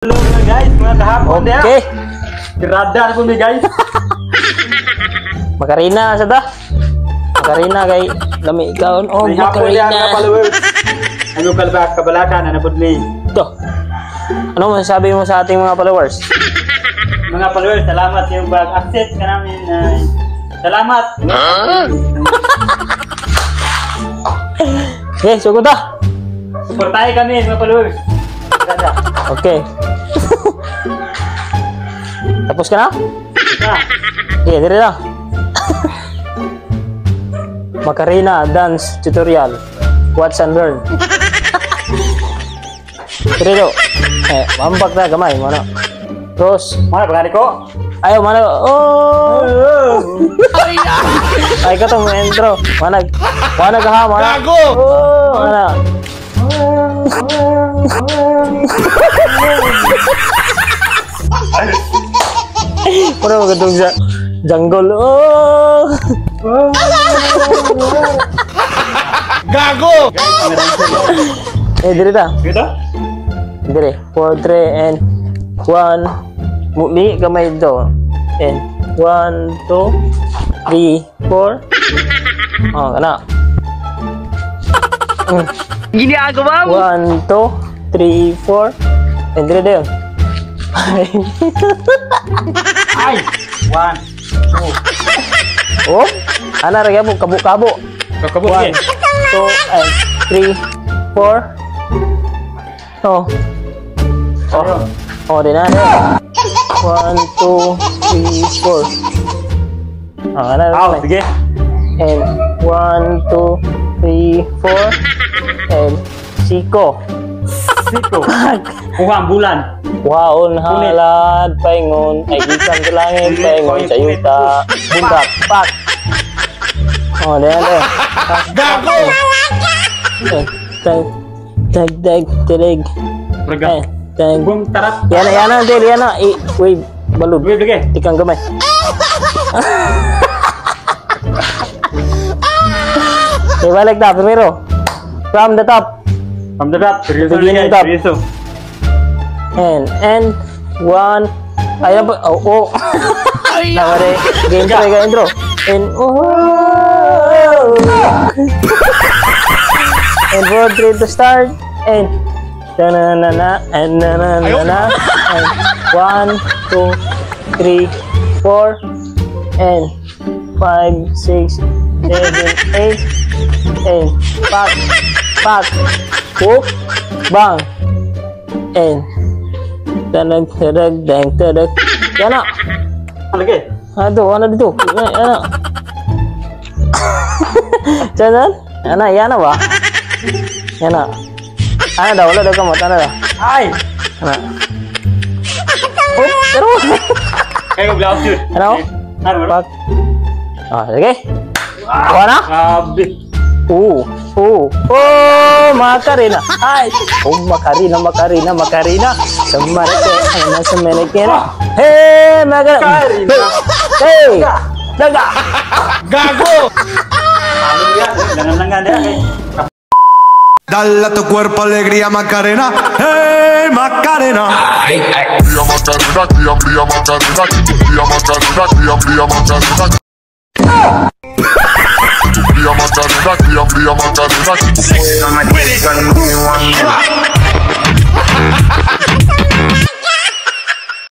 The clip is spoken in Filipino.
Hello mga guys, mga kahapon ya. Okay. Tirada po mi guys. Makarina sa da. Makarina kay lami kaon. Oh, Makarina. Ano kalba kabalakan na pudli. To. Ano masasabi mo sa ating mga followers? Mga followers, salamat sa iyong pag-accept ka namin. Salamat. Okay, sugot ta. Suportahin kami mga followers. Okay. Tapos ka na? Na. Okay, dire lang. Macarena dance tutorial. Watch and learn. Dire do. Mampak na gamay mo na. Terus, Mana bagani ko? ayo mana? Oh. Ay ka tong intro. Mana ka ha, mana? Gago! Oh, mana? Mana magandang sa jungle. Oh. Gago! Dire ta. Gitu? Dire. 4, 3, and 1. Muli kamay do. And 1, 2, 3, 4. Oh, kana. Gini ako ba? 1, 2, 3, 4. And dire din. Ay! 1, 2. Oh, ana ra gyapon kabo-kabo. Kakabot 1, eh. 2, and 3, 4. Oh. Oh. Oh, din na. 1, 2, 3, 4. Ah, ana. Aw, sige. And 1, 2, 3, 4. And siko. Siko. Kuha ang bulan. Waon halad paingon ay gikan sa langit paingon sa yuta bundak pak. Oh, dyan. Gago! Tag tilig. Perga. Tag. Bung tarap. Yana del yana. Wait, balud. Wait, lagi. Tikang gamay. Okay, balik na primero. From the top. From the top. Seryoso Beginning guys. top. Seryoso. And 1. Ayan po. Oh. Nawari. Game try ka intro. And and 4, 3 to start. And na and na and 1, 2, 3, 4 and 5, 6, 7, 8 and pak hook bang and tadag yan na. Lagi. Ano dito? Ano? Diyan? Ano? Yan na ba? Yan na. Ano daw? Wala daw kamot. Ano daw? Ay! Ano? Oh, pero... Kayo blouse yun. Ano? Ano? Pak. Ah, sige. Kuha na? Grabe. Oh, Macarena. Ay! Oh, Macarena. Sa Maneke na. Hey, Macarena. Hey! Daga! Gago! Ano yan? Langan-langan yan. Dale a tu cuerpo alegría Macarena, hey Macarena. Via Macarena, via Macarena, via Macarena, via Macarena. Via Macarena, via Macarena.